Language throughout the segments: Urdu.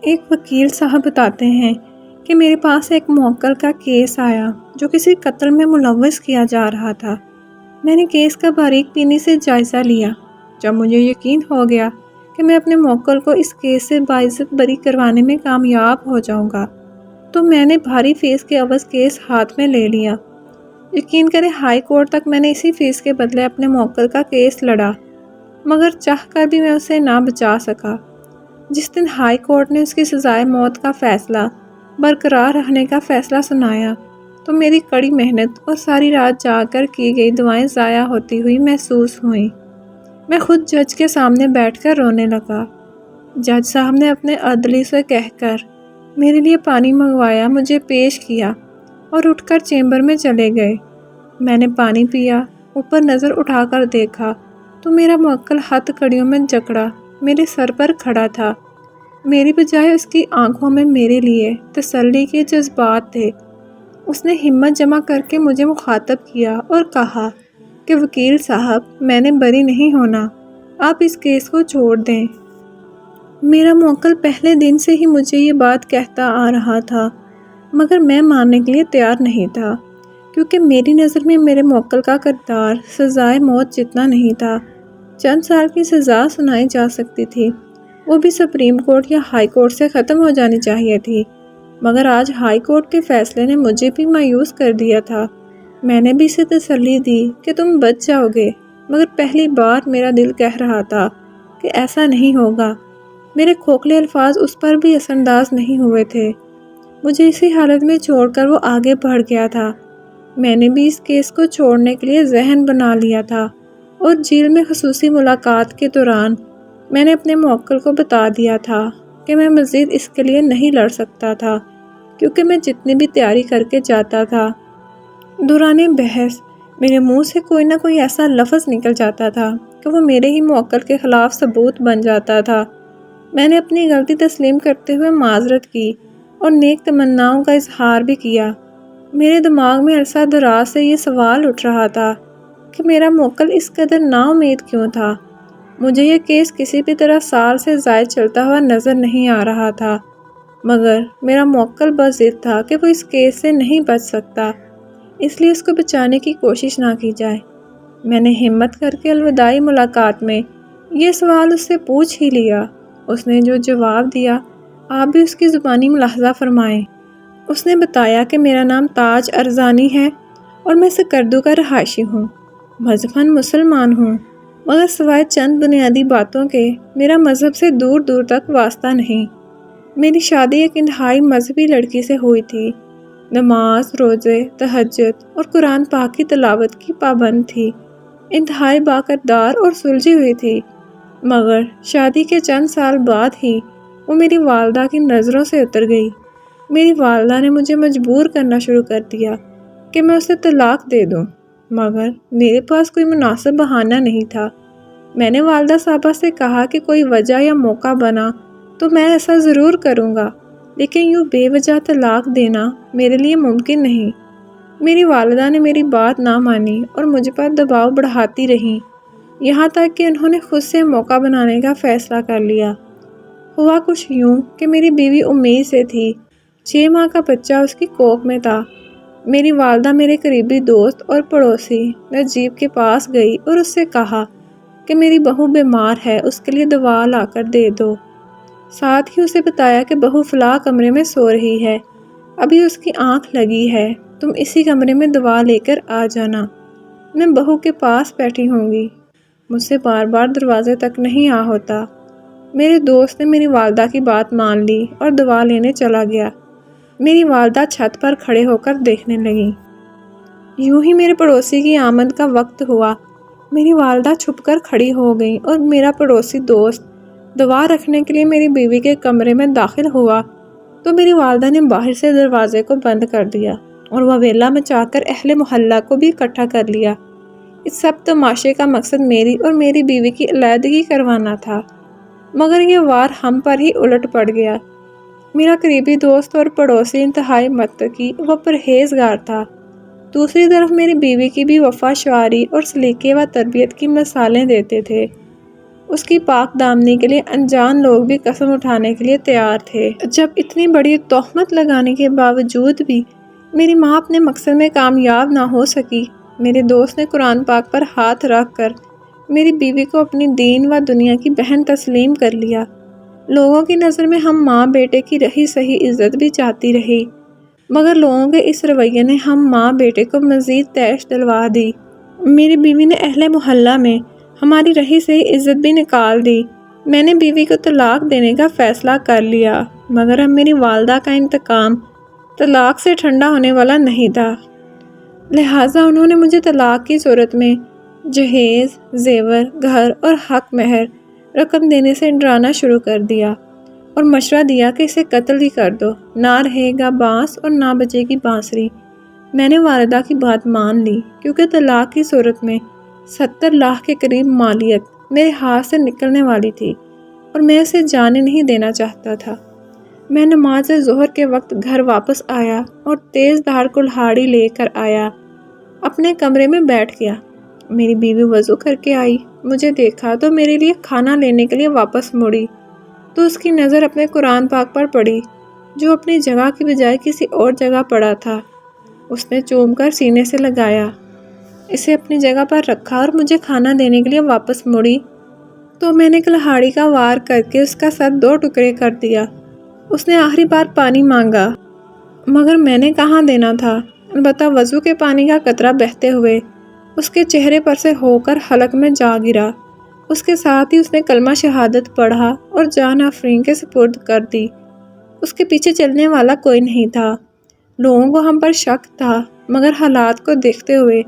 ایک وکیل صاحب بتاتے ہیں کہ میرے پاس ایک موکل کا کیس آیا جو کسی قتل میں ملوث کیا جا رہا تھا۔ میں نے کیس کا باریک بینی سے جائزہ لیا۔ جب مجھے یقین ہو گیا کہ میں اپنے موکل کو اس کیس سے باعزت بری کروانے میں کامیاب ہو جاؤں گا تو میں نے بھاری فیس کے عوض کیس ہاتھ میں لے لیا۔ یقین کریں ہائی کورٹ تک میں نے اسی فیس کے بدلے اپنے موکل کا کیس لڑا، مگر چاہ کر بھی میں اسے نہ بچا سکا۔ جس دن ہائی کورٹ نے اس کی سزائے موت کا فیصلہ برقرار رہنے کا فیصلہ سنایا تو میری کڑی محنت اور ساری رات جاگ کر کی گئی دعائیں ضائع ہوتی ہوئی محسوس ہوئیں۔ میں خود جج کے سامنے بیٹھ کر رونے لگا۔ جج صاحب نے اپنے عدلی سے کہہ کر میرے لیے پانی منگوایا، مجھے پیش کیا اور اٹھ کر چیمبر میں چلے گئے۔ میں نے پانی پیا، اوپر نظر اٹھا کر دیکھا تو میرا موکل ہتھ کڑیوں میں جکڑا میرے سر پر کھڑا تھا۔ میری بجائے اس کی آنکھوں میں میرے لیے تسلی کے جذبات تھے۔ اس نے ہمت جمع کر کے مجھے مخاطب کیا اور کہا کہ وکیل صاحب، میں نے بری نہیں ہونا، آپ اس کیس کو چھوڑ دیں۔ میرا موکل پہلے دن سے ہی مجھے یہ بات کہتا آ رہا تھا، مگر میں ماننے کے لیے تیار نہیں تھا، کیونکہ میری نظر میں میرے موکل کا کردار سزائے موت جتنا نہیں تھا۔ چند سال کی سزا سنائی جا سکتی تھی، وہ بھی سپریم کورٹ یا ہائی کورٹ سے ختم ہو جانی چاہیے تھی، مگر آج ہائی کورٹ کے فیصلے نے مجھے بھی مایوس کر دیا تھا۔ میں نے بھی اسے تسلی دی کہ تم بچ جاؤ گے، مگر پہلی بار میرا دل کہہ رہا تھا کہ ایسا نہیں ہوگا۔ میرے کھوکھلے الفاظ اس پر بھی اثر انداز نہیں ہوئے تھے۔ مجھے اسی حالت میں چھوڑ کر وہ آگے بڑھ گیا تھا۔ میں نے بھی اس کیس کو چھوڑنے کے لیے ذہن بنا لیا تھا، اور جیل میں خصوصی ملاقات کے دوران میں نے اپنے موکل کو بتا دیا تھا کہ میں مزید اس کے لیے نہیں لڑ سکتا تھا، کیونکہ میں جتنی بھی تیاری کر کے جاتا تھا، دوران بحث میرے منہ سے کوئی نہ کوئی ایسا لفظ نکل جاتا تھا کہ وہ میرے ہی موکل کے خلاف ثبوت بن جاتا تھا۔ میں نے اپنی غلطی تسلیم کرتے ہوئے معذرت کی اور نیک تمناؤں کا اظہار بھی کیا۔ میرے دماغ میں عرصہ دراز سے یہ سوال اٹھ رہا تھا کہ میرا موکل اس قدر نا امید کیوں تھا۔ مجھے یہ کیس کسی بھی طرح سال سے زائد چلتا ہوا نظر نہیں آ رہا تھا، مگر میرا موکل بضد تھا کہ وہ اس کیس سے نہیں بچ سکتا، اس لیے اس کو بچانے کی کوشش نہ کی جائے۔ میں نے ہمت کر کے الوداعی ملاقات میں یہ سوال اس سے پوچھ ہی لیا۔ اس نے جو جواب دیا آپ بھی اس کی زبانی ملاحظہ فرمائیں۔ اس نے بتایا کہ میرا نام تاج ارزانی ہے اور میں سکردو کا رہائشی ہوں، مذہباً مسلمان ہوں، مگر سوائے چند بنیادی باتوں کے میرا مذہب سے دور دور تک واسطہ نہیں۔ میری شادی ایک انتہائی مذہبی لڑکی سے ہوئی تھی، نماز، روزے، تہجد اور قرآن پاک کی تلاوت کی پابند تھی، انتہائی باکردار اور سلجھی ہوئی تھی، مگر شادی کے چند سال بعد ہی وہ میری والدہ کی نظروں سے اتر گئی۔ میری والدہ نے مجھے مجبور کرنا شروع کر دیا کہ میں اسے طلاق دے دوں، مگر میرے پاس کوئی مناسب بہانہ نہیں تھا۔ میں نے والدہ صاحبہ سے کہا کہ کوئی وجہ یا موقع بنا تو میں ایسا ضرور کروں گا، لیکن یوں بے وجہ طلاق دینا میرے لیے ممکن نہیں۔ میری والدہ نے میری بات نہ مانی اور مجھ پر دباؤ بڑھاتی رہیں، یہاں تک کہ انہوں نے خود سے موقع بنانے کا فیصلہ کر لیا۔ ہوا کچھ یوں کہ میری بیوی امید سے تھی، 6 ماہ کا بچہ اس کی کوکھ میں تھا۔ میری والدہ میرے قریبی دوست اور پڑوسی نجیب کے پاس گئی اور اس سے کہا کہ میری بہو بیمار ہے، اس کے لیے دوا لا کر دے دو۔ ساتھ ہی اسے بتایا کہ بہو فلاں کمرے میں سو رہی ہے، ابھی اس کی آنکھ لگی ہے، تم اسی کمرے میں دوا لے کر آ جانا، میں بہو کے پاس بیٹھی ہوں گی۔ مجھ سے بار بار دروازے تک نہیں آ ہوتا۔ میرے دوست نے میری والدہ کی بات مان لی اور دوا لینے چلا گیا۔ میری والدہ چھت پر کھڑے ہو کر دیکھنے لگیں۔ یوں ہی میرے پڑوسی کی آمد کا وقت ہوا۔ میری والدہ چھپ کر کھڑی ہو گئی اور میرا پڑوسی دوست دوا رکھنے کے لیے میری بیوی کے کمرے میں داخل ہوا تو میری والدہ نے باہر سے دروازے کو بند کر دیا اور واویلا مچا کر اہل محلہ کو بھی اکٹھا کر لیا۔ اس سب تماشے کا مقصد میری اور میری بیوی کی علیحدگی کروانا تھا، مگر یہ وار ہم پر ہی الٹ پڑ گیا۔ میرا قریبی دوست اور پڑوسی انتہائی متقی و پرہیزگار تھا، دوسری طرف میری بیوی کی بھی وفا شعاری اور سلیقے و تربیت کی مثالیں دیتے تھے۔ اس کی پاک دامنی کے لیے انجان لوگ بھی قسم اٹھانے کے لیے تیار تھے۔ جب اتنی بڑی تہمت لگانے کے باوجود بھی میری ماں اپنے مقصد میں کامیاب نہ ہو سکی، میرے دوست نے قرآن پاک پر ہاتھ رکھ کر میری بیوی کو اپنی دین و دنیا کی بہن تسلیم کر لیا۔ لوگوں کی نظر میں ہم ماں بیٹے کی رہی صحیح عزت بھی چاہتی رہی، مگر لوگوں کے اس رویے نے ہم ماں بیٹے کو مزید تیش دلوا دی۔ میری بیوی نے اہل محلہ میں ہماری رہی صحیح عزت بھی نکال دی۔ میں نے بیوی کو طلاق دینے کا فیصلہ کر لیا، مگر اب میری والدہ کا انتقام طلاق سے ٹھنڈا ہونے والا نہیں تھا، لہٰذا انہوں نے مجھے طلاق کی صورت میں جہیز، زیور، گھر اور حق مہر رقم دینے سے ڈرانا شروع کر دیا اور مشورہ دیا کہ اسے قتل ہی کر دو، نہ رہے گا بانس اور نہ بچے گی بانسری۔ میں نے والدہ کی بات مان لی، کیونکہ طلاق کی صورت میں 70 لاکھ کے قریب مالیت میرے ہاتھ سے نکلنے والی تھی اور میں اسے جانے نہیں دینا چاہتا تھا۔ میں نماز ظہر کے وقت گھر واپس آیا اور تیز دھار کلہاڑی لے کر آیا، اپنے کمرے میں بیٹھ گیا۔ میری بیوی وضو کر کے آئی، مجھے دیکھا تو میرے لیے کھانا لینے کے لیے واپس مڑی تو اس کی نظر اپنے قرآن پاک پر پڑی جو اپنی جگہ کی بجائے کسی اور جگہ پڑا تھا۔ اس نے چوم کر سینے سے لگایا، اسے اپنی جگہ پر رکھا اور مجھے کھانا دینے کے لیے واپس مڑی تو میں نے کلہاڑی کا وار کر کے اس کا سر 2 ٹکڑے کر دیا۔ اس نے آخری بار پانی مانگا، مگر میں نے کہاں دینا تھا، البتہ وضو کے پانی کا قطرہ بہتے ہوئے اس کے چہرے پر سے ہو کر حلق میں جا گرا۔ اس کے ساتھ ہی اس نے کلمہ شہادت پڑھا اور جان آفرین کے سپرد کر دی۔ اس کے پیچھے چلنے والا کوئی نہیں تھا۔ لوگوں کو ہم پر شک تھا، مگر حالات کو دیکھتے ہوئے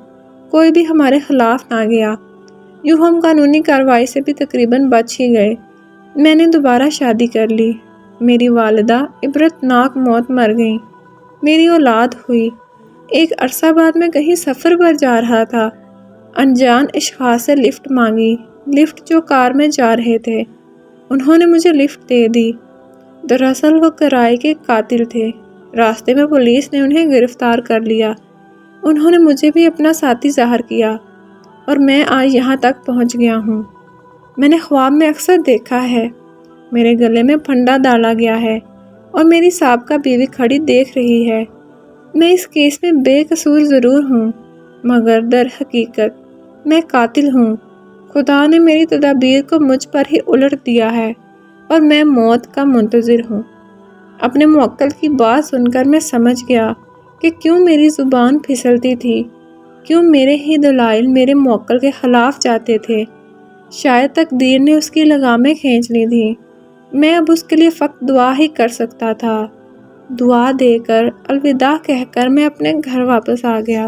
کوئی بھی ہمارے خلاف نہ گیا۔ یوں ہم قانونی کارروائی سے بھی تقریباً بچ ہی گئے۔ میں نے دوبارہ شادی کر لی۔ میری والدہ عبرت ناک موت مر گئیں۔ میری اولاد ہوئی۔ ایک عرصہ بعد میں کہیں سفر پر جا رہا تھا، انجان اشخاص سے لفٹ مانگی، لفٹ جو کار میں جا رہے تھے۔ انہوں نے مجھے لفٹ دے دی۔ دراصل وہ کرائے کے قاتل تھے۔ راستے میں پولیس نے انہیں گرفتار کر لیا۔ انہوں نے مجھے بھی اپنا ساتھی ظاہر کیا اور میں آج یہاں تک پہنچ گیا ہوں۔ میں نے خواب میں اکثر دیکھا ہے، میرے گلے میں پھندا ڈالا گیا ہے اور میری سابقہ بیوی کھڑی دیکھ رہی ہے۔ میں اس کیس میں بے قصور ضرور ہوں، مگر در حقیقت میں قاتل ہوں۔ خدا نے میری تدابیر کو مجھ پر ہی الٹ دیا ہے اور میں موت کا منتظر ہوں۔ اپنے موکل کی بات سن کر میں سمجھ گیا کہ کیوں میری زبان پھسلتی تھی، کیوں میرے ہی دلائل میرے موکل کے خلاف جاتے تھے۔ شاید تقدیر نے اس کی لگامیں کھینچ لی تھیں۔ میں اب اس کے لیے فقط دعا ہی کر سکتا تھا۔ دعا دے کر الوداع کہہ کر میں اپنے گھر واپس آ گیا۔